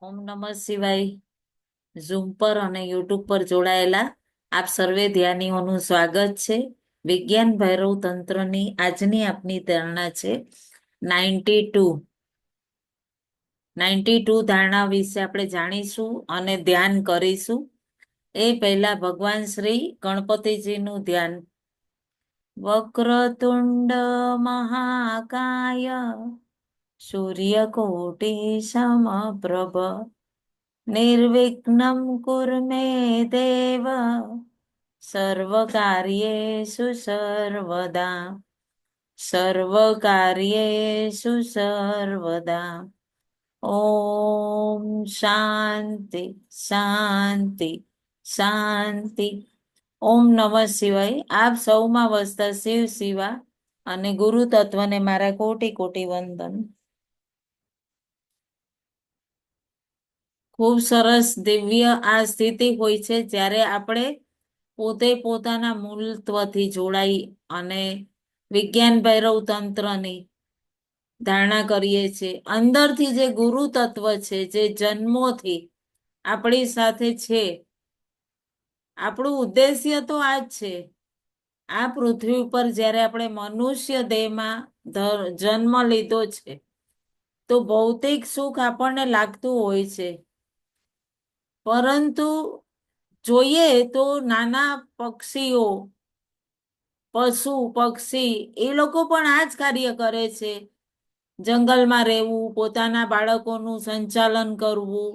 ઓમ નમઃ શિવાય. ઝૂમ પર અને યુટ્યુબ પર જોડાયેલા આપ સર્વે ધ્યાનીઓનું સ્વાગત છે. વિજ્ઞાન ભૈરવ તંત્રની આજની આપની ધારણા છે 92 ધારણા વિશે આપણે જાણીશું અને ધ્યાન કરીશું. એ પહેલા ભગવાન શ્રી ગણપતિજીનું ધ્યાન. વક્રતુંડ મહાકાય સૂર્યકોટી સમપ્રભ નિર્વિઘ્નમ કુરુ મે દેવ સર્વકાર્યેષુ સર્વદા સર્વકાર્યેષુ સર્વદા. ઓમ શાંતિ શાંતિ શાંતિ. ઓમ નમઃ શિવાય. આપ સૌમાં વસતા શિવ શિવા અને ગુરુ તત્વને મારા કોટી કોટી વંદન. ખૂબ સરસ દિવ્ય આ સ્થિતિ હોય છે જ્યારે આપણે પોતે પોતાના મૂળત્વથી જોડાઈ અને વિજ્ઞાન ભૈરવ તંત્રની ધારણા કરીએ છીએ. અંદરથી જે ગુરુ તત્વ છે, જે જન્મોથી આપણી સાથે છે. આપણું ઉદ્દેશ્ય તો આ જ છે. આ પૃથ્વી ઉપર જ્યારે આપણે મનુષ્ય દેહમાં જન્મ લીધો છે તો ભૌતિક સુખ આપણને લાગતું હોય છે, પરંતુ જોઈએ તો નાના પક્ષીઓ, પશુ પક્ષી એ લોકો પણ આ જ કાર્ય કરે છે. જંગલમાં રહેવું, પોતાના બાળકોનું સંચાલન કરવું,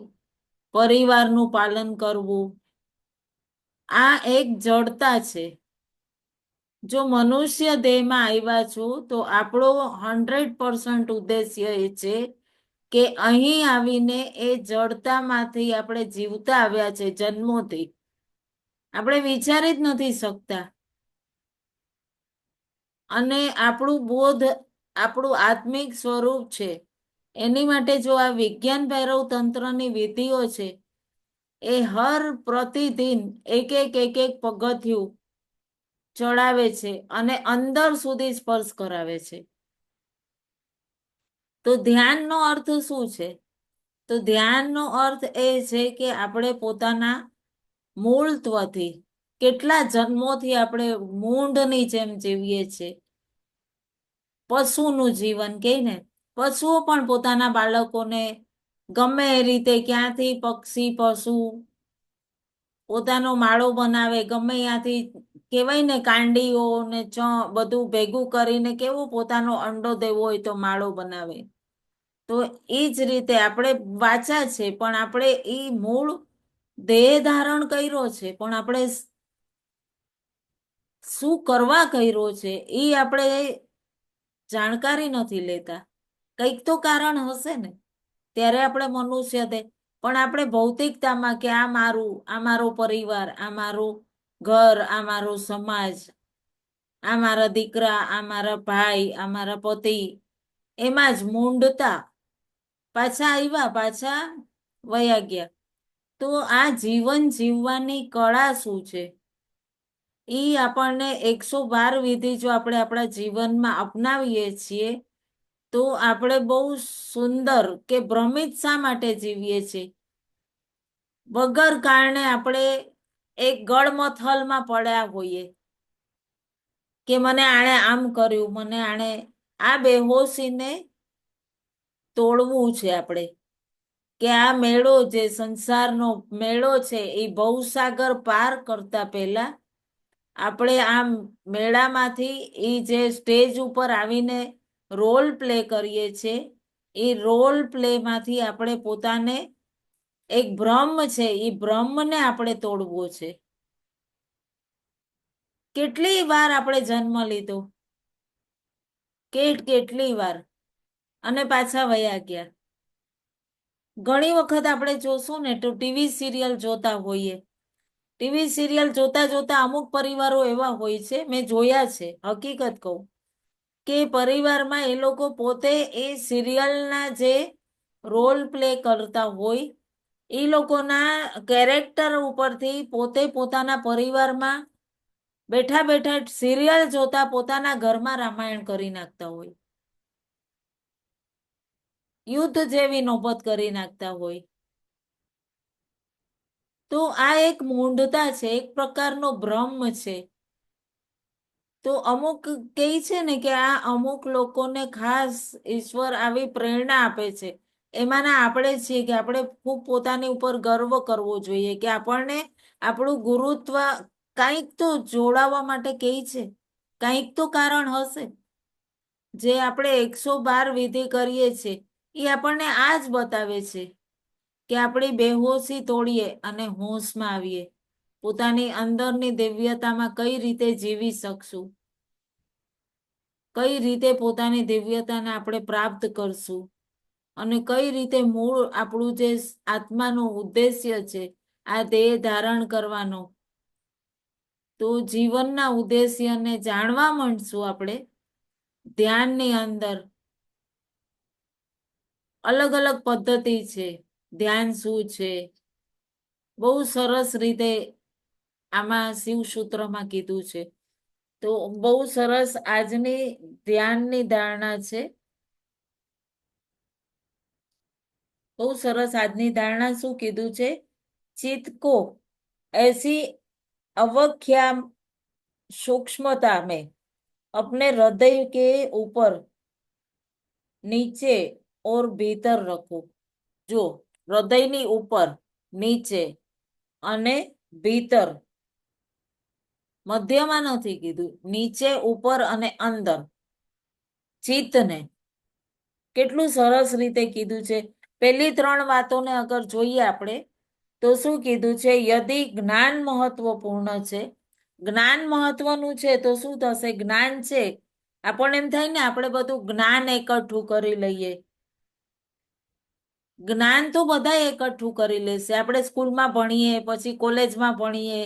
પરિવારનું પાલન કરવું, આ એક જડતા છે. જો મનુષ્ય દેહમાં આવ્યા છો તો આપણો 100% ઉદ્દેશ્ય એ છે કે અહીં આવીને એ જડતામાંથી આપણે જીવતા આવ્યા છે જન્મોથી. આપણે વિચારી જ નથી શકતા. અને આપણું બોધ, આપણું આત્મિક સ્વરૂપ છે. એની માટે જો આ વિજ્ઞાન ભૈરવ તંત્રની વિધિઓ છે, એ હર પ્રતિદિન એક એક પગથિયું ચડાવે છે અને અંદર સુધી સ્પર્શ કરાવે છે. તો ધ્યાનનો અર્થ શું છે? તો ધ્યાનનો અર્થ એ છે કે આપણે પોતાના મૂળત્વથી, કેટલા જન્મોથી આપણે મૂંઢની જેમ જીવીએ છીએ. પશુનું જીવન કે ને, પશુઓ પણ પોતાના બાળકોને ગમે એ રીતે, ક્યાંથી પક્ષી પશુ પોતાનો માળો બનાવે, ગમે ત્યાંથી કહેવાય ને કાંડીઓ ને બધું ભેગું કરીને કેવું પોતાનો અંડો દેવો હોય તો માળો બનાવે. તો એ જ રીતે આપણે વાચા છે, પણ આપણે એ મૂળ દેહ ધારણ કર્યો છે, પણ આપણે શું કરવા કર્યો છે એ આપણે જાણકારી નથી લેતા. કંઈક તો કારણ હશે ને, ત્યારે આપણે મનુષ્ય દેહ. પણ આપણે ભૌતિકતામાં કે આ મારું, આ મારો પરિવાર, આ મારું ઘર, આ મારો સમાજ, આ મારા દીકરા, આ મારા ભાઈ, આ મારા પતિ, એમાં જ મૂંઢતા. પાછા આવ્યા, પાછા વયા ગયા. તો આ જીવન જીવવાની કળા શું છે? એ આપણને 112 વિધિ જો આપણે આપણા જીવનમાં અપનાવીએ છીએ તો આપણે બહુ સુંદર કે ભ્રમિત શા માટે જીવીએ છીએ? વગર કારણે આપણે એક ગળમથલમાં પડ્યા હોઈએ કે મને આણે આમ કર્યું, મને આણે આ બેહોશીને તોડવું છે આપણે. કે આ મેળો, જે સંસારનો મેળો છે, એ ભવસાગર પાર કરતા પહેલા આપણે આ મેળામાંથી એ જે સ્ટેજ ઉપર આવીને રોલ પ્લે કરીએ છીએ, એ રોલ પ્લે માંથી આપણે પોતાને એક ભ્રમ છે, એ ભ્રમને આપણે તોડવો છે. કેટલી વાર આપણે જન્મ લીધો, કેટલી વાર, અને પાછા વયા ગયા. ઘણી વખત આપણે જોશું ને તો ટીવી સિરિયલ જોતા હોઈએ. ટીવી સિરિયલ જોતા જોતા અમુક પરિવારો એવા હોય છે, મેં જોયા છે, હકીકત કહું, કે પરિવારમાં એ લોકો પોતે એ સિરિયલના જે રોલ પ્લે કરતા હોય, એ લોકોના કેરેક્ટર ઉપરથી પોતે પોતાના પરિવારમાં બેઠા બેઠા સિરિયલ જોતા પોતાના ઘરમાં રામાયણ કરી નાખતા હોય, યુદ્ધ જેવી નોબત કરી નાખતા હોય. તો આ એક મૂંઢતા છે, એક પ્રકારનો ભ્રમ છે. તો અમુક કહે છે ને કે આ અમુક લોકોને ખાસ ઈશ્વર આવી પ્રેરણા આપે છે. એમાંના આપણે છીએ કે આપણે ખૂબ પોતાની ઉપર ગર્વ કરવો જોઈએ કે આપણને આપણું ગુરુત્વ કંઈક તો જોડાવા માટે કહે છે. કંઈક તો કારણ હશે. જે આપણે 112 વિધિ કરીએ છીએ એ આપણને આ જ બતાવે છે કે આપણી બેહોશી તોડીએ અને હોશમાં આવીએ. પોતાની અંદરની દિવ્યતામાં કઈ રીતે જીવી શકશું, કઈ રીતે પોતાની દિવ્યતાને આપણે પ્રાપ્ત કરશું, અને કઈ રીતે મૂળ આપણું જે આત્માનું ઉદ્દેશ્ય છે આ દેહ ધારણ કરવાનો, તો જીવનના ઉદ્દેશ્યને જાણવા માંડશું આપણે ધ્યાનની અંદર. અલગ અલગ પદ્ધતિ છે. ધ્યાન શું છે? બહુ સરસ રીતે આમાં શિવ સૂત્રમાં કીધું છે. તો બહુ સરસ આજની ધ્યાનની ધારણા છે. બહુ સરસ આજની ધારણા શું કીધું છે? चित्त को ऐसी अवख्या सूक्ष्मता में अपने हृदय के ऊपर नीचे और भीतर रखो. જો હૃદયની ઉપર, નીચે અને ભીતર, મધ્યમાં નથી કીધું, નીચે, ઉપર અને અંદર ચિત્તને. કેટલું સરસ રીતે કીધું છે. પેલી 3 વાતોને અગર જોઈએ આપણે તો શું કીધું છે? યદિ જ્ઞાન મહત્વપૂર્ણ છે, જ્ઞાન મહત્વનું છે તો શું થશે? જ્ઞાન છે, આપણને એમ થાય ને આપણે બધું જ્ઞાન એકઠું કરી લઈએ. જ્ઞાન તો બધા એકઠું કરી લેશે. આપણે સ્કૂલમાં ભણીએ, પછી કોલેજમાં ભણીએ,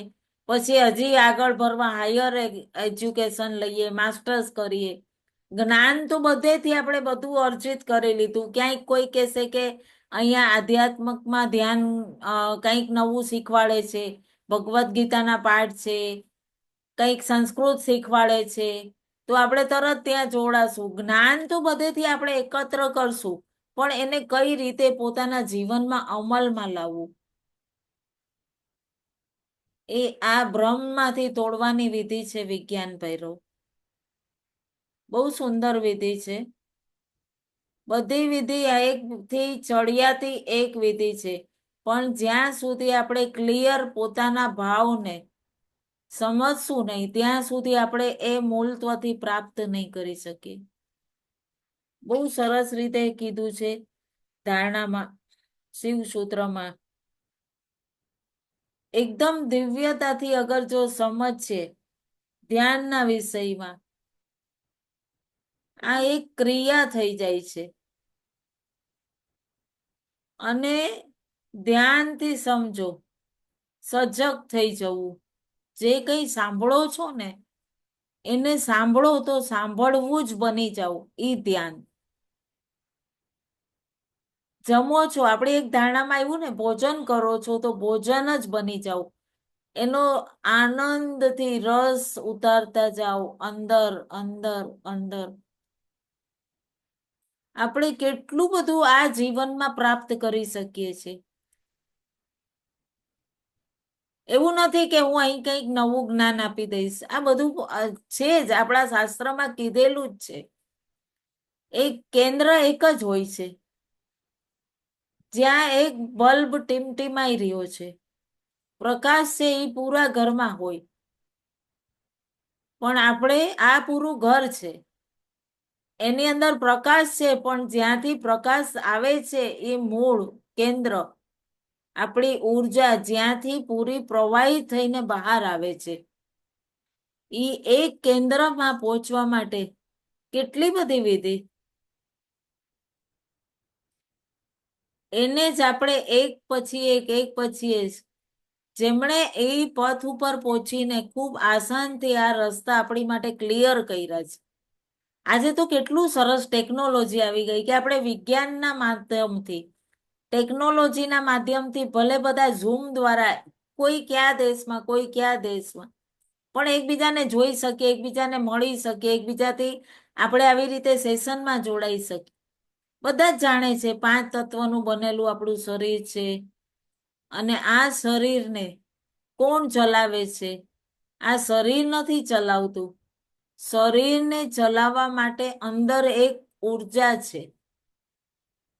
પછી હજી આગળ ભરવા હાયર એજ્યુકેશન લઈએ, માસ્ટર્સ કરીએ. જ્ઞાન તો બધેથી આપણે બધું અર્જિત કરી લીધું. ક્યાંક કોઈ કહેશે કે અહીંયા આધ્યાત્મકમાં ધ્યાન કંઈક નવું શીખવાડે છે, ભગવદ્ ગીતાના પાઠ છે, કંઈક સંસ્કૃત શીખવાડે છે, તો આપણે તરત ત્યાં જોડાશું. જ્ઞાન તો બધેથી આપણે એકત્ર કરશું, પણ એને કઈ રીતે પોતાના જીવનમાં અમલમાં લાવવું, એ આ ભ્રમમાંથી તોડવાની વિધિ છે વિજ્ઞાન ભૈરવ. બહુ સુંદર વિધિ છે. બધી વિધિ એકથી ચડિયાતી એક વિધિ છે, પણ જ્યાં સુધી આપણે ક્લિયર પોતાના ભાવને સમજશું નહીં ત્યાં સુધી આપણે એ મૂળત્વથી પ્રાપ્ત નહીં કરી શકીએ. બહુ સરસ રીતે કીધું છે ધારણામાં, શિવ સૂત્રમાં. એકદમ દિવ્યતાથી અગર જો સમજ છે ધ્યાનના વિષયમાં, આ એક ક્રિયા થઈ જાય છે. અને ધ્યાનથી સમજો, સજગ થઈ જવું. જે કંઈ સાંભળો છો ને એને સાંભળો તો સાંભળવું જ બની જાવ. ઈ ધ્યાન. જમો છો, આપણે એક ધારણામાં આવ્યું ને, ભોજન કરો છો તો ભોજન જ બની જાવ. એનો આનંદથી રસ ઉતારતા જાઓ અંદર અંદર અંદર. આપણે કેટલું બધું આ જીવનમાં પ્રાપ્ત કરી શકીએ છીએ. એવું નથી કે હું અહીં કંઈક નવું જ્ઞાન આપી દઈશ. આ બધું છે જ, આપણા શાસ્ત્રમાં કીધેલું જ છે. એક કેન્દ્ર એક જ હોય છે, જ્યાં એક બલ્બ ટીમટીમાઈ રહ્યો છે. પ્રકાશ છે એ પૂરા ઘરમાં હોય, પણ આપણે આ પૂરું ઘર છે, એની અંદર પ્રકાશ છે, પણ જ્યાંથી પ્રકાશ આવે છે એ મૂળ કેન્દ્ર, આપણી ઉર્જા જ્યાંથી પૂરી પ્રવાહિત થઈને બહાર આવે છે, એ એક કેન્દ્રમાં પહોંચવા માટે કેટલી બધી વિધિ. એને જ આપણે એક પછી એક પછી એક, જેમણે એ પથ ઉપર પહોંચીને ખૂબ આસાનથી આ રસ્તા આપણી માટે ક્લિયર કર્યા છે. આજે તો કેટલું સરસ ટેકનોલોજી આવી ગઈ કે આપણે વિજ્ઞાનના માધ્યમથી, ટેકનોલોજીના માધ્યમથી ભલે બધા ઝૂમ દ્વારા કોઈ કયા દેશમાં, કોઈ કયા દેશમાં, પણ એકબીજાને જોઈ શકીએ, એકબીજાને મળી શકીએ, એકબીજાથી આપણે આવી રીતે સેશનમાં જોડાઈ શકીએ. બધા જ જાણે છે 5 તત્વનું બનેલું આપણું શરીર છે, અને આ શરીરને કોણ ચલાવે છે? આ શરીર નથી ચલાવતું. શરીરને ચલાવવા માટે અંદર એક ઉર્જા છે.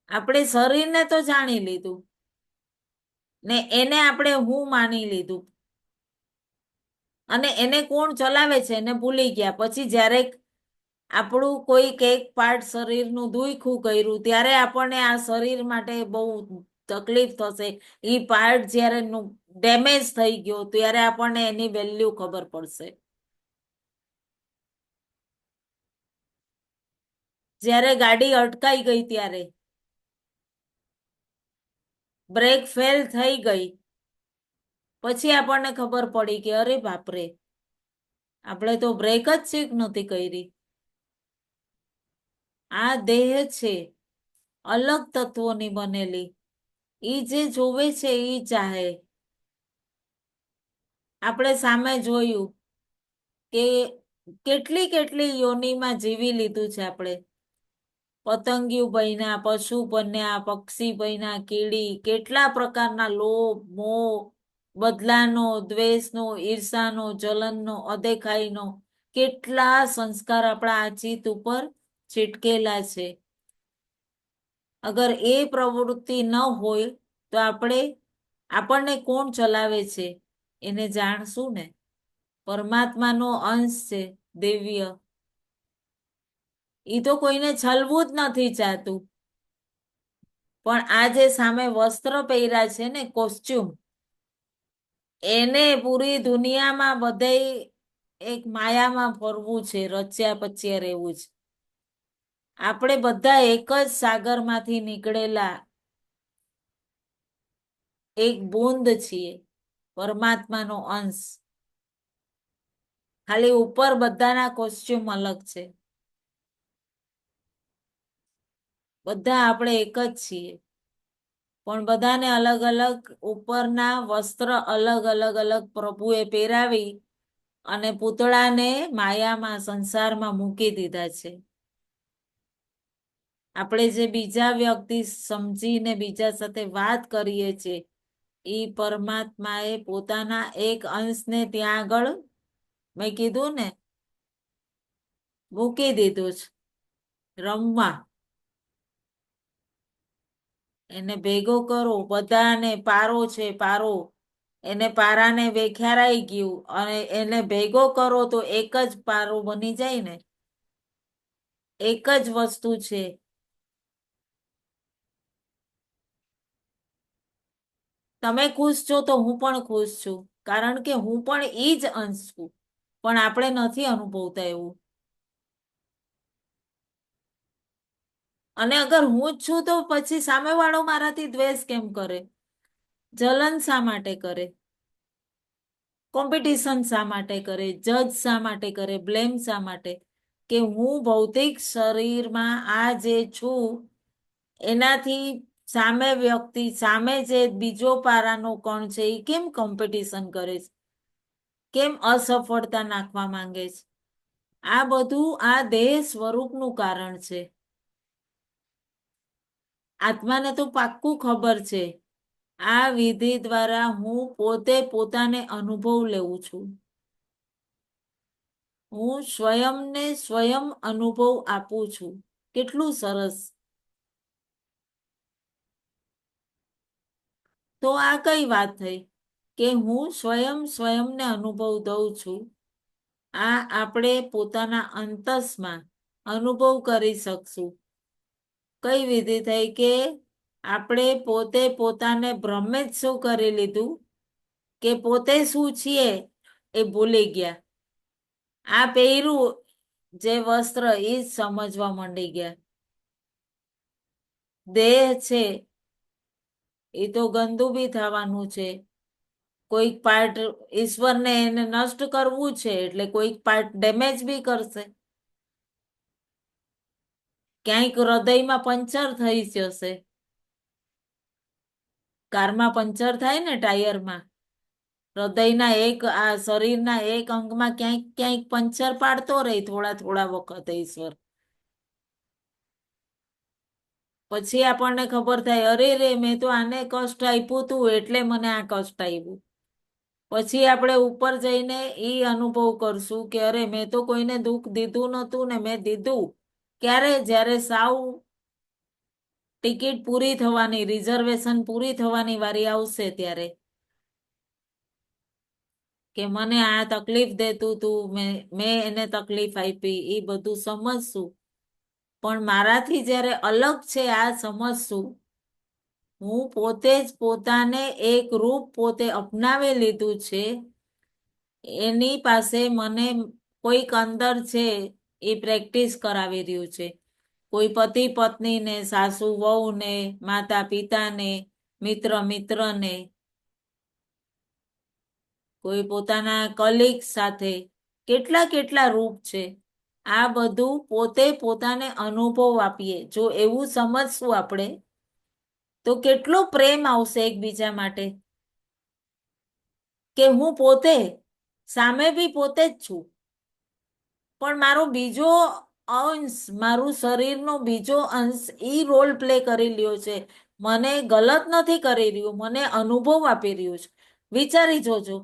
આપણે શરીરને તો જાણી લીધું ને એને આપણે હું માની લીધું અને એને કોણ ચલાવે છે એને ભૂલી ગયા. પછી જ્યારે આપણું કોઈક એક પાર્ટ શરીરનું દુખ્યું કર્યું ત્યારે આપણને આ શરીર માટે બહુ તકલીફ થશે. એ પાર્ટ જ્યારે ડેમેજ થઈ ગયો ત્યારે આપણને એની વેલ્યુ ખબર પડશે. જ્યારે ગાડી અટકાઈ ગઈ ત્યારે બ્રેક ફેલ થઈ ગઈ પછી આપણને ખબર પડી કે અરે બાપરે, આપણે તો બ્રેક જ ચેક નહોતી કરી. આ દેહ છે અલગ તત્વોની બનેલી. ઈ જે જોવે છે ઈ ચાહે. આપણે સામે જોયું કે કેટલી કેટલી યોનિમાં જીવી લીધું છે આપણે. પતંગિયું બન્યા, પશુ બન્યા, પક્ષી બન્યા, કીડી, કેટલા પ્રકારના લોભ, મોહ, બદલાનો, દ્વેષનો, ઈર્ષાનો, જલનનો, અદેખાઈનો, કેટલા સંસ્કાર આપણા આ ચિત્ત ઉપર ચીટકેલા છે. અગર એ પ્રવૃત્તિ ન હોય તો આપણને કોણ ચલાવે છે એને જાણશું ને. પરમાત્માનો અંશ છે દિવ્ય. એ તો કોઈને છલવું જ નથી ચાહતું. પણ આ જે સામે વસ્ત્ર પહેર્યા છે ને, કોસ્ચ્યુમ, એને પૂરી દુનિયામાં બધે એક માયામાં ફરવું છે, રચ્યા પચ્યા રહેવું છે. આપણે બધા એક જ સાગરમાંથી નીકળેલા એક બૂંદ છીએ, પરમાત્માનો અંશ. ખાલી ઉપર બધાના કોસ્ચ્યુમ અલગ છે. બધા આપણે એક જ છીએ પણ બધાને અલગ અલગ ઉપરના વસ્ત્ર અલગ અલગ અલગ પ્રભુએ પહેરાવી અને પૂતળાને માયામાં સંસારમાં મૂકી દીધા છે. આપણે જે બીજા વ્યક્તિ સમજીને બીજા સાથે વાત કરીએ છીએ એ પરમાત્માએ પોતાના એક અંશને ત્યાં આગળ મેં કીધું ને મૂકી દીધું છે રમવા. એને ભેગો કરો, બધાને પારો છે પારો, એને પારાને વેખ્યારાઈ ગયું અને એને ભેગો કરો તો એક જ પારો બની જાય ને. એક જ વસ્તુ છે. તમે ખુશ છો તો હું પણ ખુશ છું, કારણ કે હું પણ ઈ જ અંશ છું, પણ આપણે નથી અનુભવતા એવું. અને અગર હું જ છું તો પછી સામેવાળો મારાથી દ્વેષ કેમ કરે? જલન શા માટે કરે? કોમ્પિટિશન શા માટે કરે? જજ શા માટે કરે? બ્લેમ શા માટે? કે હું ભૌતિક શરીરમાં આ જે છું એનાથી સામે વ્યક્તિ, સામે જે બીજો પારાનો કણ છે એ કેમ કોમ્પિટિશન કરે છે? કેમ અસફળતા નાખવા માંગે છે? આ બધું આ દેહ સ્વરૂપનું કારણ છે. આત્માને તો પાક્કું ખબર છે આ વિધિ દ્વારા હું પોતે પોતાને અનુભવ લેવું છું. હું સ્વયંને સ્વયં અનુભવ આપું છું. કેટલું સરસ! તો આ કઈ વાત થઈ કે હું સ્વયંને અનુભવ દઉં છું. આ આપણે પોતાના અંતસમાં અનુભવ કરી શકશું. કઈ વિધિ થઈ કે આપણે પોતે પોતાને ભ્રમે જ શું કરી લીધું કે પોતે શું છીએ એ ભૂલી ગયા. આ પહેર્યું જે વસ્ત્ર એ જ સમજવા માંડી ગયા. દેહ છે એ તો ગંદુ બી થવાનું છે. કોઈક પાર્ટ ઈશ્વરને એને નષ્ટ કરવું છે એટલે કોઈક પાર્ટ ડેમેજ બી કરશે. ક્યાંક હૃદયમાં પંચર થઈ જશે. કારમાં પંચર થાય ને ટાયરમાં, હૃદયના એક આ શરીરના એક અંગમાં ક્યાંક ક્યાંક પંચર પાડતો રહે થોડા થોડા વખત ઈશ્વર. પછી આપણને ખબર થાય, અરે રે મેં તો આને કષ્ટ આપ્યું તું એટલે મને આ કષ્ટ આવ્યું. પછી આપણે ઉપર જઈને ઈ અનુભવ કરશું કે અરે મેં તો કોઈને દુઃખ દીધું નતું ને મેં દીધું ક્યારે, જ્યારે સાવ ટિકિટ પૂરી થવાની, રિઝર્વેશન પૂરી થવાની વારી આવશે ત્યારે, કે મને આ તકલીફ દેતું તું, મેં એને તકલીફ આપી, એ બધું સમજશું. પણ મારાથી જ્યારે અલગ છે આ સમજશું, હું પોતે જ પોતાને એક રૂપ પોતે અપનાવી લીધું છે, એની પાસે મને કોઈક અંદર છે એ પ્રેક્ટિસ કરાવી રહ્યું છે. કોઈ પતિ પત્નીને, સાસુ વહુને, માતા પિતાને, મિત્રને, કોઈ પોતાના કલીગ સાથે, કેટલા કેટલા રૂપ છે. આ બધું પોતે પોતાને અનુભવ આપીએ જો એવું સમજશું આપણે, તો કેટલો પ્રેમ આવશે એકબીજા માટે. કે હું પોતે સામે બી પોતે જ છું, પણ મારો બીજો અંશ, મારું શરીરનો બીજો અંશ ઈ રોલ પ્લે કરી રહ્યો છે. મને ગલત નથી કરી રહ્યું, મને અનુભવ આપી રહ્યું છે. વિચારી જોજો,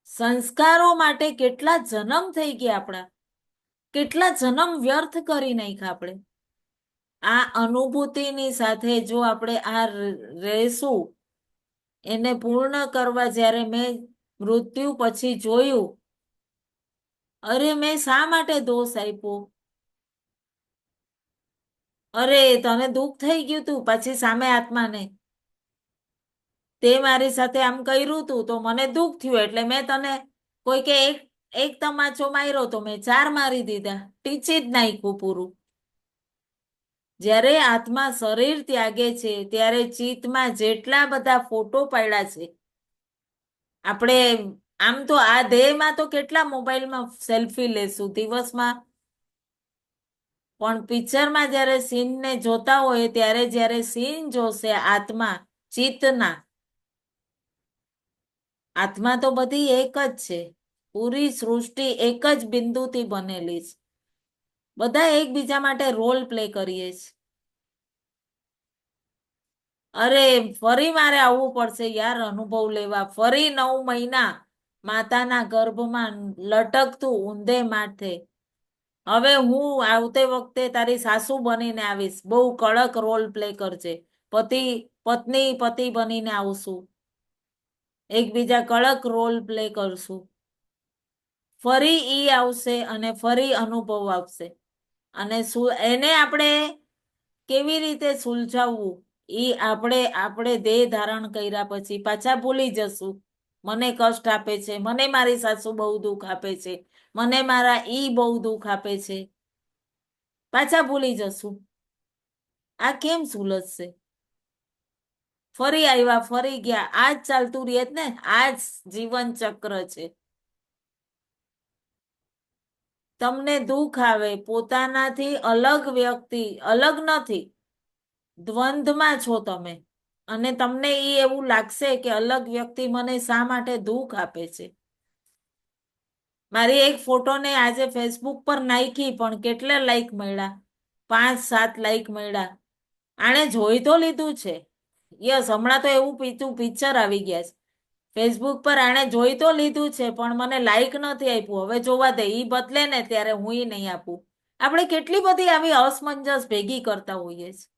સંસ્કારો માટે કેટલા જન્મ થઈ ગયા આપણા, કેટલા જન્મ વ્યર્થ કરી નાખ્યા આપણે. આ અનુભૂતિની સાથે જો આપણે આ રહેશું, એને પૂર્ણ કરવા જ્યારે મેં મૃત્યુ પછી જોયું, અરે મેં શા માટે દોષ આપ્યો, અરે તને દુઃખ થઈ ગયું તું પછી સામે આત્માને, તે મારી સાથે આમ કર્યું તું તો મને દુઃખ થયું એટલે મેં તને, કોઈ કે એક તમાચો માર્યો તો મેં 4 મારી દીધા, ટીચી જ નાખ્યું પૂરું. જ્યારે આત્મા શરીર ત્યાગે છે ત્યારે ચિત્તમાં જેટલા બધા ફોટો પાડ્યા છે, આપણે આમ તો આ દેહમાં તો કેટલા મોબાઈલમાં સેલ્ફી લેશું દિવસમાં, પણ પિક્ચરમાં જ્યારે સીનને જોતા હોય ત્યારે જ્યારે સીન જોશે આત્મા ચિત્તના, આત્મા તો બધી એક જ છે, પૂરી સૃષ્ટિ એક જ બિંદુથી બનેલી છે. બધા એકબીજા માટે રોલ પ્લે કરીએ છીએ. અરે ફરી મારે આવવું પડશે યાર અનુભવ લેવા, ફરી 9 મહિના માતાના ગર્ભમાં લટકતું ઊંધે માથે. હવે હું આવતે વખતે તારી સાસુ બનીને આવીશ, બહુ કડક રોલ પ્લે કરજે. પત્ની પતિ બનીને આવશું, એકબીજા કડક રોલ પ્લે કરશું. ફરી ઈ આવશે અને ફરી અનુભવ આવશે, અને એને આપણે કેવી રીતે સુલઝાવવું, ઈ આપણે દેહ ધારણ કર્યા પછી પાછા ભૂલી જશું. મને કષ્ટ આપે છે, મને મારી સાસુ બહુ દુઃખ આપે છે, મને મારા ઈ બહુ દુઃખ આપે છે, પાછા ભૂલી જશું. આ કેમ સુલઝશે? ફરી આવ્યા ફરી ગયા, આજ ચાલતું રહે ને, આજ જીવન ચક્ર છે. તમને દુઃખ આવે, પોતાનાથી અલગ વ્યક્તિ, અલગ નથી, દ્વંદ્વમાં છો તમે, અને તમને એવું લાગશે કે અલગ વ્યક્તિ મને શા માટે દુઃખ આપે છે. મારી એક ફોટોને આજે ફેસબુક પર નાખી પણ કેટલા લાઈક મળ્યા, 5-7 લાઈક મળ્યા. આણે જોઈ તો લીધું છે, યસ હમણાં તો એવું પીતું પિક્ચર આવી ગયા છે ફેસબુક પર, આણે જોઈ તો લીધું છે પણ મને લાઈક નથી આપ્યું. હવે જોવા દે, ઈ બદલે ને ત્યારે હું નહીં આપું. આપણે કેટલી બધી આવી અસમંજસ ભેગી કરતા હોઈએ છીએ.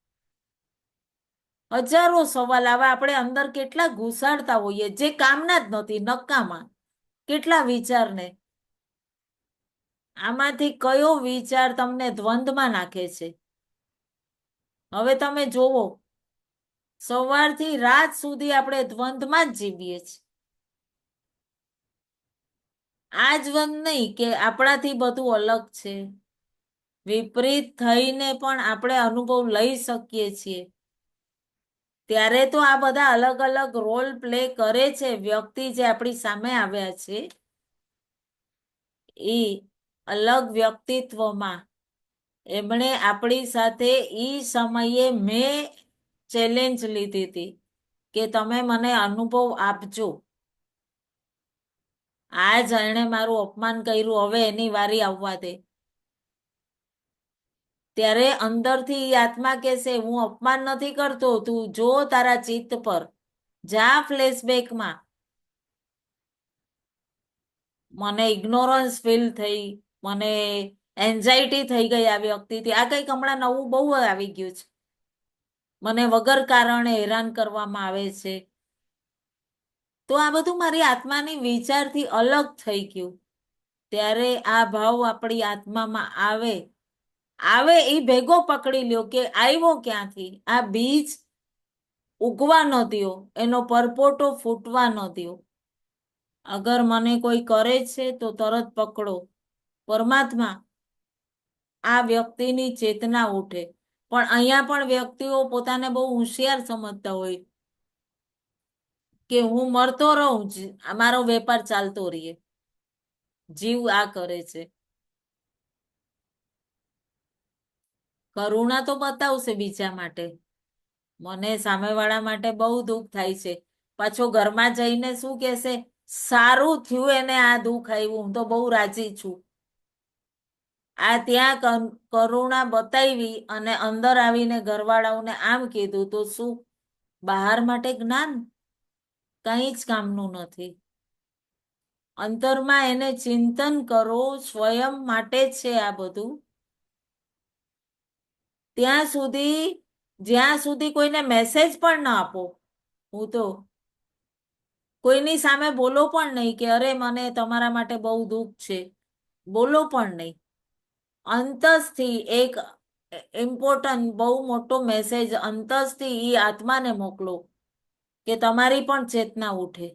હજારો સવાલ આવા આપણે અંદર કેટલા ઘુસાડતા હોઈએ જે કામના જ નથી, નકામા કેટલા વિચારને. આમાંથી કયો વિચાર તમને દ્વંદ્વમાં નાખે છે? હવે તમે જોવો, સવારથી રાત સુધી આપણે દ્વંદ્વમાં જ જીવીએ છીએ. આ જ દ્વંદ નહીં કે આપણાથી બધું અલગ છે, વિપરીત થઈને પણ આપણે અનુભવ લઈ શકીએ છીએ. ત્યારે તો આ બધા અલગ અલગ રોલ પ્લે કરે છે વ્યક્તિ જે આપણી સામે આવ્યા છે, એ અલગ વ્યક્તિત્વમાં એમણે આપણી સાથે ઈ સમયે મેં ચેલેન્જ લીધી હતી કે તમે મને અનુભવ આપજો. આજ એણે મારું અપમાન કર્યું, હવે એની વારી આવવા દે. ત્યારે અંદરથી ઈ આત્મા કહેશે હું અપમાન નથી કરતો, તું જો તારા ચિત્ત પર, જા ફ્લેશબેકમાં. મને ઇગ્નોરન્સ ફીલ થઈ, મને એન્ઝાયટી થઈ ગઈ આ વ્યક્તિથી. આ કંઈક હમણાં નવું બહુ આવી ગયું છે. મને વગર કારણે હેરાન કરવામાં આવે છે. તો આ બધું મારી આત્માની વિચારથી અલગ થઈ ગયું. ત્યારે આ ભાવ આપણી આત્મામાં આવે આવે એ ભેગો પકડી લ્યો કે આવ્યો ક્યાંથી. આ બીજ ઉગવા ન દ્યો, એનો પરપોટો ફૂટવા ન દ્યો. અગર મને કોઈ કરે છે તો તરત પકડો. પરમાત્મા આ વ્યક્તિની ચેતના ઉઠે. પણ અહીંયા પણ વ્યક્તિઓ પોતાને બહુ હોશિયાર સમજતા હોય કે હું મરતો રહું, મારો વેપાર ચાલતો રહીએ. જીવ આ કરે છે. કરુણા તો બતાવશે બીજા માટે. મને સામેવાળા માટે બહુ દુઃખ થાય છે. પાછો ઘરમાં જઈને શું કહેશે, સારું થયું એને આ દુઃખ આવ્યું, હું તો બહુ રાજી છું. આ ત્યાં કરુણા બતાવી અને અંદર આવીને ઘરવાળાઓને આમ કીધું તો શું? બહાર માટે જ્ઞાન કંઈ જ કામનું નથી. અંતરમાં એને ચિંતન કરો, સ્વયં માટે છે આ બધું. ત્યાં સુધી જ્યાં સુધી કોઈને મેસેજ પણ ના આપો, હું તો કોઈની સામે બોલો પણ નહીં કે અરે મને તમારા માટે બહુ દુઃખ છે, બોલો પણ નહીં. અંતસથી એક ઇમ્પોર્ટન્ટ બહુ મોટો મેસેજ અંતસથી ઈ આત્માને મોકલો કે તમારી પણ ચેતના ઉઠે.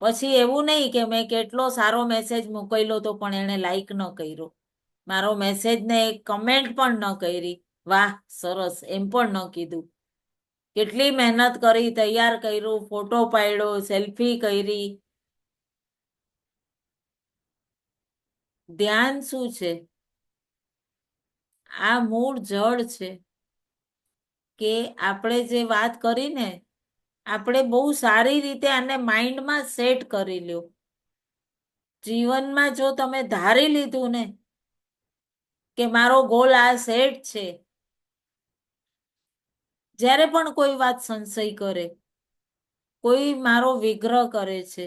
પછી એવું નહીં કે મેં કેટલો સારો મેસેજ મોકલ્યો તો પણ એને લાઈક ન કર્યો, મારો મેસેજને એક કમેન્ટ પણ ન કરી, વાહ સરસ એમ પણ ન કીધું. કેટલી મહેનત કરી, તૈયાર કર્યું, ફોટો પાડ્યો, સેલ્ફી કરી. ધ્યાન શું છે? આ મૂળ જળ છે કે આપણે જે વાત કરીને આપણે બહુ સારી રીતે આને માઇન્ડમાં સેટ કરી લ્યો. જીવનમાં જો તમે ધારી લીધું ને કે મારો ગોલ આ સેટ છે, જ્યારે પણ કોઈ વાત સંશય કરે, કોઈ મારો વિગ્રહ કરે છે,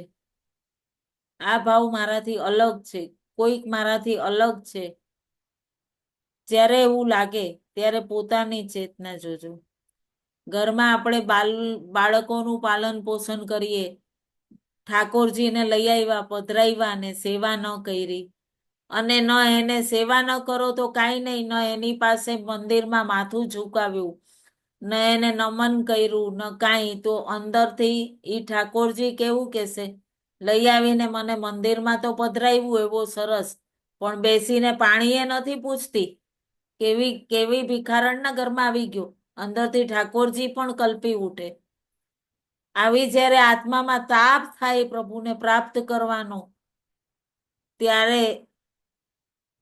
આ ભાવ મારાથી અલગ છે, કોઈક મારાથી અલગ છે, જ્યારે એવું લાગે ત્યારે પોતાની ચેતના જોજો. ઘરમાં આપણે બાળકોનું પાલન પોષણ કરીએ, ઠાકોરજીને લઈ આવ્યા, પધરાવ્યા ને સેવા ન કરી, અને ન એને સેવા ન કરો તો કાંઈ નહીં, ન એની પાસે મંદિરમાં માથું ઝુકાવ્યું, ન એને નમન કર્યું, ન કાંઈ, તો અંદરથી ઈ ઠાકોરજી કેવું કહેશે, લઈ આવીને મને મંદિરમાં તો પધરાવ્યું એવો સરસ, પણ બેસીને પાણીએ નથી પૂછતી. કેવી કેવી ભિખારણના ઘરમાં આવી ગયો. અંદરથી ઠાકોરજી પણ કલ્પી ઉઠે. આવી જ્યારે આત્મામાં તાપ થાય પ્રભુને પ્રાપ્ત કરવાનો, ત્યારે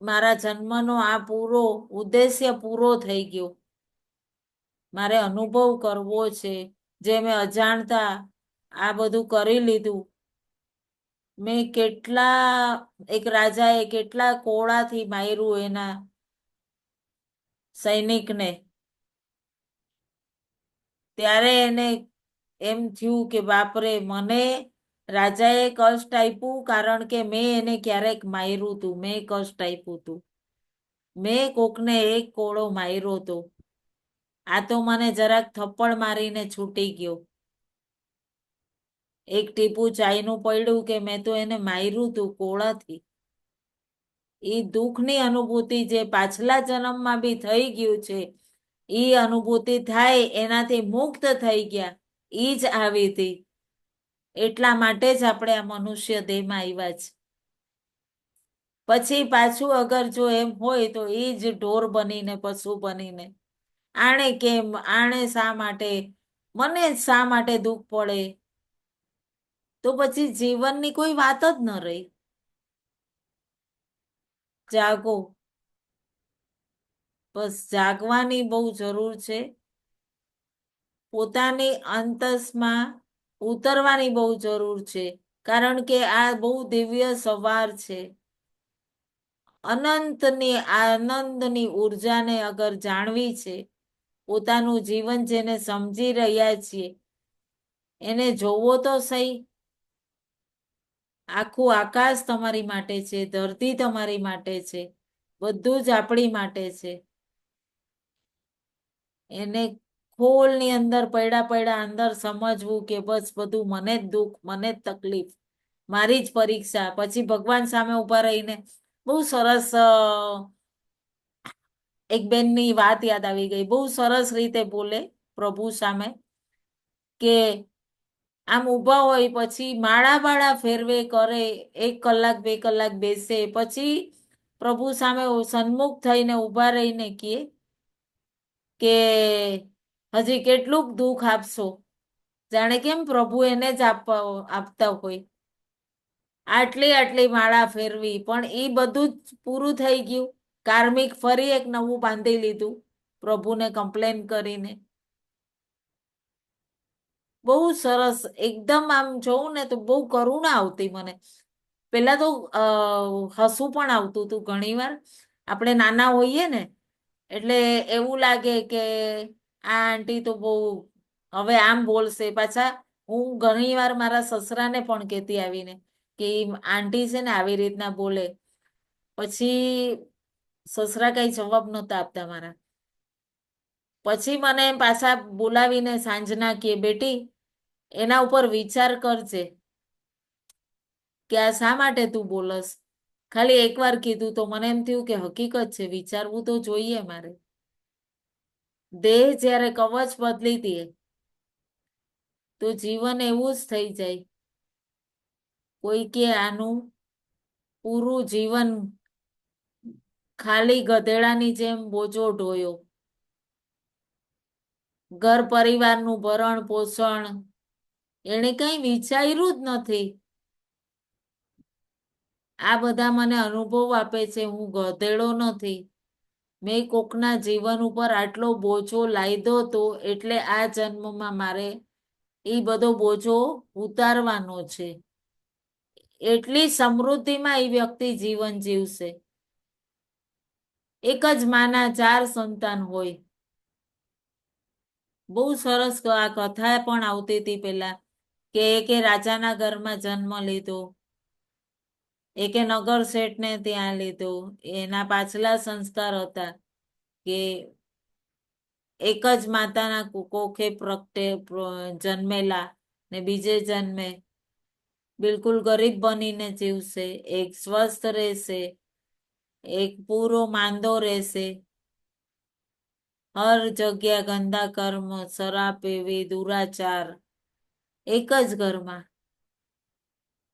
મારા જન્મનો આ પૂરો ઉદ્દેશ્ય પૂરો થઈ ગયો. મારે અનુભવ કરવો છે. જે મેં અજાણતા આ બધું કરી લીધું. મેં કેટલા એક રાજાએ કેટલા કોળાથી માર્યું એના સૈનિકને, ત્યારે એને એમ થયું કે બાપરે, મને રાજાએ કષ્ટ આપ્યું કારણ કે મેં એને ક્યારેક માર્યું હતું, મેં કષ્ટ આપ્યું હતું, મેં કોકને એક કોળો માર્યો હતો. આ તો મને જરાક થપ્પડ મારીને છૂટી ગયો. એક ટીપું ચાયનું પડ્યું કે મેં તો એને માર્યું હતું કોળાથી. એ દુઃખની અનુભૂતિ જે પાછલા જન્મમાં બી થઈ ગયું છે, એ અનુભૂતિ થાય એનાથી મુક્ત થઈ ગયા, એ જ આવી હતી. એટલા માટે જ આપણે આ મનુષ્ય દેહમાં આવ્યા છે. પછી પાછું અગર જો એમ હોય તો એ જ ઢોર બનીને, પશુ બનીને, આણે કેમ, આણે શા માટે, મને શા માટે દુઃખ પડે, તો પછી જીવનની કોઈ વાત જ ન રહી. જાગો, બસ જાગવાની બહુ જરૂર છે. પોતાની અંતસમાં ઉતરવાની બહુ જરૂર છે, કારણ કે આ બહુ દિવ્ય સવાર છે. અનંતની આનંદની ઉર્જાને અગર જાણવી છે, પોતાનું જીવન જેને સમજી રહ્યા છીએ એને જોવો તો સહી. આખું આકાશ તમારી માટે છે, ધરતી તમારી માટે છે, બધું જ આપણી માટે છે. એને ખોલની અંદર પડ્યા પડ્યા અંદર સમજવું કે બસ બધું મને જ દુઃખ, મને જ તકલીફ, મારી જ પરીક્ષા. પછી ભગવાન સામે ઉભા રહીને બહુ સરસ એક બેનની વાત યાદ આવી ગઈ. બહુ સરસ રીતે બોલે પ્રભુ સામે કે આમ ઉભા હોય પછી માળા બાળા ફેરવે કરે, 1 કલાક 2 કલાક બેસે, પછી પ્રભુ સામે સન્મુખ થઈને ઉભા રહીને કે હજી કેટલુંક દુઃખ આપશો. જાણે કેમ પ્રભુ એને જ આપતા હોય. આટલી આટલી માળા ફેરવી પણ એ બધું જ પૂરું થઈ ગયું. કાર્મિક ફરી એક નવું બાંધી લીધું પ્રભુને કમ્પ્લેન કરીને. બહુ સરસ એકદમ આમ જોઉં ને તો બહુ કરુણા આવતી મને. પેલા તો હસવું પણ આવતું હતું ઘણી વાર. આપણે નાના હોઈએ ને એટલે એવું લાગે કે આ આંટી તો બહુ હવે આમ બોલશે. પાછા હું ઘણી વાર મારા સસરાને પણ કહેતી આવીને કે આંટી છે ને આવી રીતના બોલે. પછી સસરા કઈ જવાબ નહોતા આપતા મારા. પછી મને પાછા બોલાવીને સાંજના કે બેટી એના ઉપર વિચાર કરજે કે આ શા માટે તું બોલસ. ખાલી એક વાર કીધું તો મને એમ થયું કે હકીકત છે, વિચારવું તો જોઈએ મારે. દેહ જ્યારે કવચ બદલી દે તો જીવન એવું જ થઈ જાય. કોઈ કે આનું પૂરું જીવન ખાલી ગધેડાની જેમ બોજો ઢોયો. ઘર પરિવારનું ભરણ પોષણ એને કઈ વિચાર્યું જ નથી. આ બધા મને અનુભવ આપે છે હું ગધેડો નથી. મેં કોકના જીવન ઉપર આટલો બોજો લાયદો તો એટલે આ જન્મમાં મારે એ બધો બોજો ઉતારવાનો છે. એટલી સમૃદ્ધિમાં એ વ્યક્તિ જીવન જીવશે. એક જ માના 4 સંતાન હોય. બહુ સરસ આ કથા પણ આવતી હતી પેલા કે એકે રાજાના ઘરમાં જન્મ લીધો, એકે નગર શેઠને ત્યાં લીધો. એના પાછલા સંસ્કાર હતા કે એક જ માતાના કોખે પ્રગટે જન્મેલા ને બીજે જન્મે બિલકુલ ગરીબ બનીને જીવશે, એક સ્વસ્થ રહેશે, એક પૂરો માંદો રહેશે. હર જગ્યા ગંદા કર્મ, શરાબ પીવી, દુરાચાર એક જ ઘરમાં.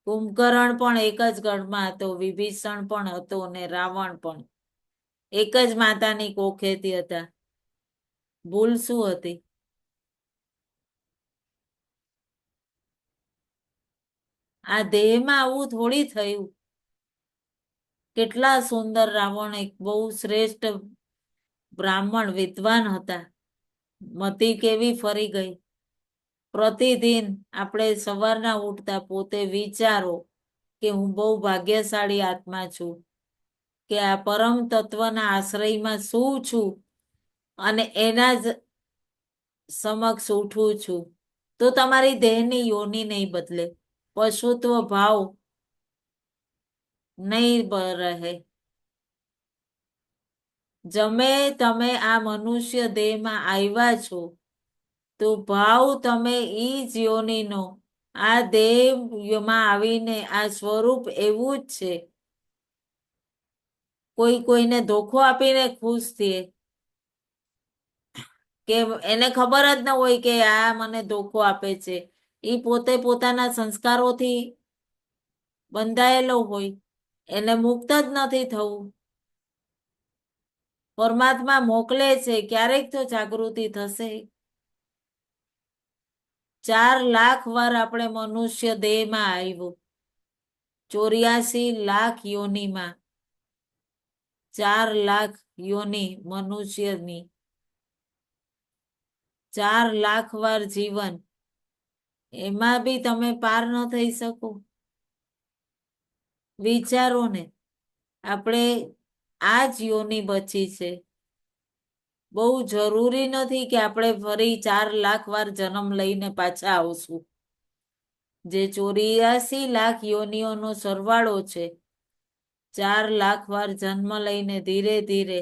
કુંભકર્ણ પણ એક જ ઘરમાં હતો, વિભીષણ પણ હતો ને રાવણ પણ એક જ માતાની કોખેથી હતા. ભૂલ શું હતી? આ દેહમાં આવું થોડી થયું. કેટલા સુંદર રાવણ એક બહુ શ્રેષ્ઠ બ્રાહ્મણ વિદ્વાન હતા. મતી કેવી ફરી ગઈ. પ્રતિદિન આપણે સવારના ઉઠતા પોતે વિચારો કે હું બહુ ભાગ્યશાળી આત્મા છું કે આ પરમ તત્વના આશ્રયમાં શું છું અને એના જ સમક્ષ ઉઠું છું. તો તમારી દેહની યોની નહીં બદલે, પશુત્વ ભાવ નહીં રહે. જમે તમે આ મનુષ્ય દેહમાં આવ્યા છો તો ભાવ તમે ઈ જ યોનીનો આ દેહમાં આવીને આ સ્વરૂપ એવું જ છે. કોઈ કોઈને ધોખો આપીને ખુશ થયે કે એને ખબર જ ન હોય કે આ મને ધોખો આપે છે. ઈ પોતે પોતાના સંસ્કારોથી બંધાયેલો હોય, એને મુક્ત જ નથી થવું. પરમાત્મા મોકલે છે ક્યારેક તો જાગૃતિ થશે. 4 લાખ વાર આપણે મનુષ્ય દેહમાં આવ્યું, 84 લાખ યોનીમાં 4 લાખ યોની મનુષ્યની, 4 લાખ વાર જીવન. એમાં બી તમે પાર ન થઈ શકો. વિચારો ને આપણે આ જ યોની બચી છે. બહુ જરૂરી નથી કે આપણે ફરી 4 લાખ વાર જન્મ લઈને પાછા આવશું. જે 84 લાખ યોનિઓનો સરવાળો છે, 4 લાખ વાર જન્મ લઈને ધીરે ધીરે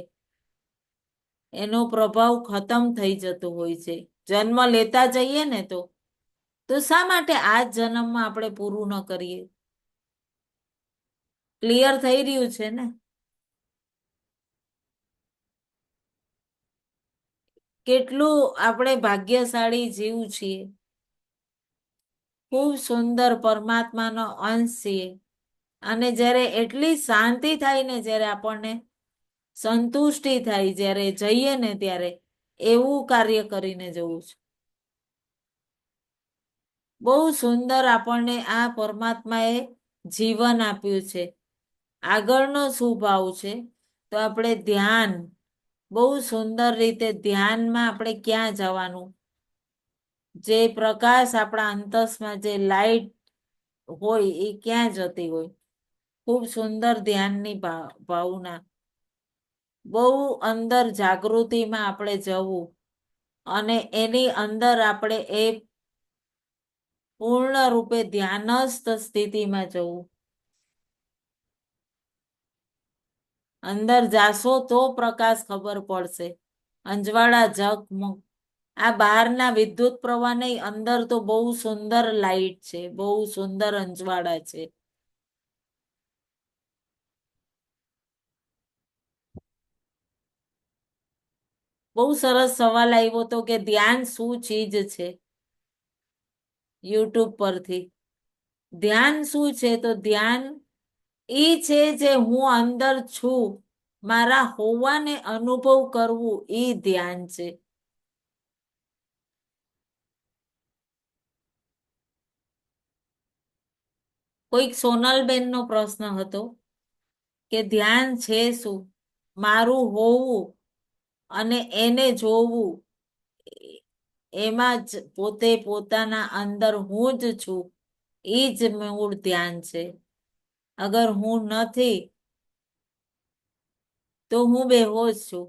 એનો પ્રભાવ ખતમ થઈ જતો હોય છે. જન્મ લેતા જઈએ ને તો શા માટે આ જ જન્મમાં આપણે પૂરું ન કરીએ? ક્લિયર થઈ રહ્યું છે ને? કેટલું આપણે ભાગ્યશાળી જીવ છીએ. ખૂબ સુંદર પરમાત્માનો અંશ છીએ. અને જ્યારે એટલી શાંતિ થાય ને, જ્યારે આપણને સંતુષ્ટિ થાય, જ્યારે જઈએ ને ત્યારે એવું કાર્ય કરીને જવું છે. બહુ સુંદર આપણને આ પરમાત્માએ જીવન આપ્યું છે. આગળનો શું ભાવ છે? તો આપણે ધ્યાન, બહુ સુંદર રીતે ધ્યાનમાં આપણે ક્યાં જવાનું? જે પ્રકાશ આપણા અંતસમાં જે લાઈટ હોય એ ક્યાં જતી હોય? ખૂબ સુંદર ધ્યાનની ભાવના. બહુ અંદર જાગૃતિમાં આપણે જવું અને એની અંદર આપણે એ પૂર્ણ રૂપે ધ્યાનસ્થ સ્થિતિમાં જવું. અંદર જાશો તો પ્રકાશ ખબર પડશે. અંજવાળા ઝગમગ. આ બહારના વિદ્યુત પ્રવાહ નહીં, અંદર તો બહુ સુંદર લાઈટ છે, બહુ સુંદર અંજવાળા છે. બહુ સરસ સવાલ આવ્યો હતો કે ધ્યાન શું ચીજ છે? યુટ્યુબ પરથી. ધ્યાન શું છે? તો ધ્યાન ઈ છે જે હું અંદર છું, મારા હોવાને અનુભવ કરવું, ઈ ધ્યાન છે. કોઈક સોનલબેન નો પ્રશ્ન હતો કે ધ્યાન છે શું? મારું હોવું અને એને જોવું, એમાં જ પોતે પોતાના અંદર હું જ છું, ઈ જ મૂળ ધ્યાન છે. અગર હું નથી તો હું બેહોશ છું.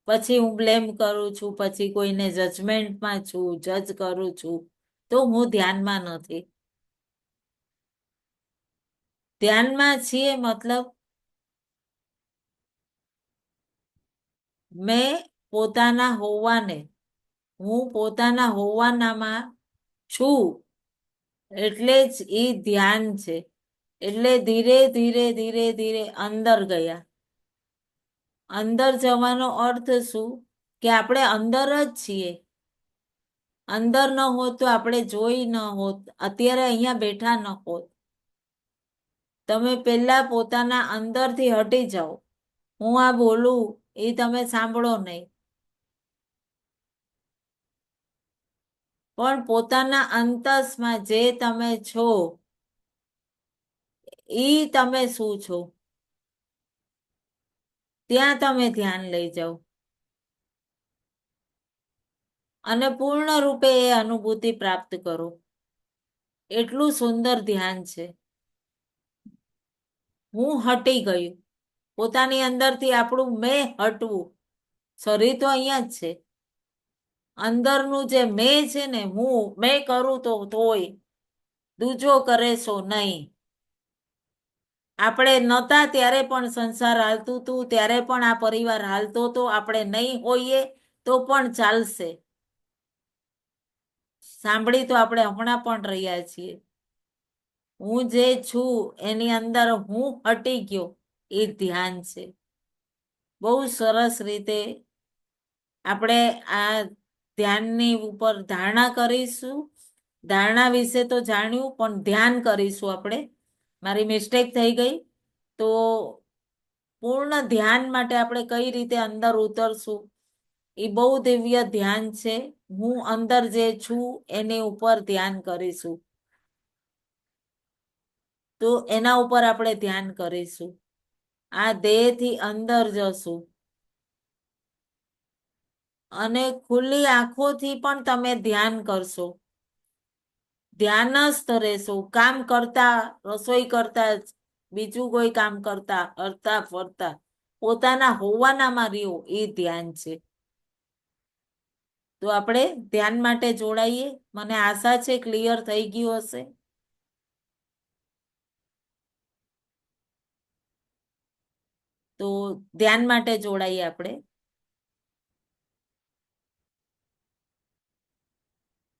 પછી હું બ્લેમ કરું છું, પછી કોઈને જજમેન્ટમાં છું, જજ કરું છું, તો હું ધ્યાનમાં નથી. ધ્યાનમાં છીએ મતલબ મેં પોતાના હોવાને, હું પોતાના હોવાનામાં છું, એટલે જ ઈ ધ્યાન છે. એટલે ધીરે ધીરે ધીરે ધીરે અંદર ગયા. અંદર જવાનો અર્થ શું? કે આપણે અંદર જ છીએ. અંદર ન હોત તો આપણે જોઈ ન હોત, અત્યારે અહીંયા બેઠા ન હોત. તમે પહેલા પોતાના અંદરથી હટી જાઓ. હું આ બોલું એ તમે સાંભળો નહીં, પણ પોતાના અંતસમાં જે તમે છો, ઈ તમે શું છો, ત્યાં તમે ધ્યાન લઈ જાઓ અને પૂર્ણ રૂપે એ અનુભૂતિ પ્રાપ્ત કરો. એટલું સુંદર ધ્યાન છે. હું હટી ગયું. પોતાની અંદરથી આપણું મેં હટવું. શરીર તો અહીંયા જ છે. અંદરનું જે મેં છે ને, હું મેં કરું તો હોય, દૂજો કરે સો નહીં. આપણે નહોતા ત્યારે પણ સંસાર હાલતું હતું, ત્યારે પણ આ પરિવાર હાલતો હતો. આપણે નહીં હોઈએ તો પણ ચાલશે. સાંભળી તો આપણે હમણાં પણ રહ્યા છીએ. હું જે છું એની અંદર હું હટી ગયો, એ ધ્યાન છે. બહુ સરસ રીતે આપણે આ ધ્યાનની ઉપર ધારણા કરીશું. ધારણા વિશે તો જાણ્યું, પણ ધ્યાન કરીશું આપણે. મારી મિસ્ટેક થઈ ગઈ. તો પૂર્ણ ધ્યાન માટે આપણે કઈ રીતે અંદર ઉતરશું, એ બહુ દિવ્ય ધ્યાન છે. હું અંદર જે છું એની ઉપર ધ્યાન કરીશું. તો એના ઉપર આપણે ધ્યાન કરીશું. આ દેહથી અંદર જશું અને ખુલ્લી આંખોથી પણ તમે ધ્યાન કરશો. ધ્યાનસ્થ રહેશો. કામ કરતા, રસોઈ કરતા જ બીજું કોઈ કામ કરતા હરતા ફરતા પોતાના હોવાનામાં રહ્યો એ ધ્યાન છે. તો આપણે ધ્યાન માટે જોડાઈએ. મને આશા છે ક્લિયર થઈ ગયું હશે. તો ધ્યાન માટે જોડાઈએ આપણે.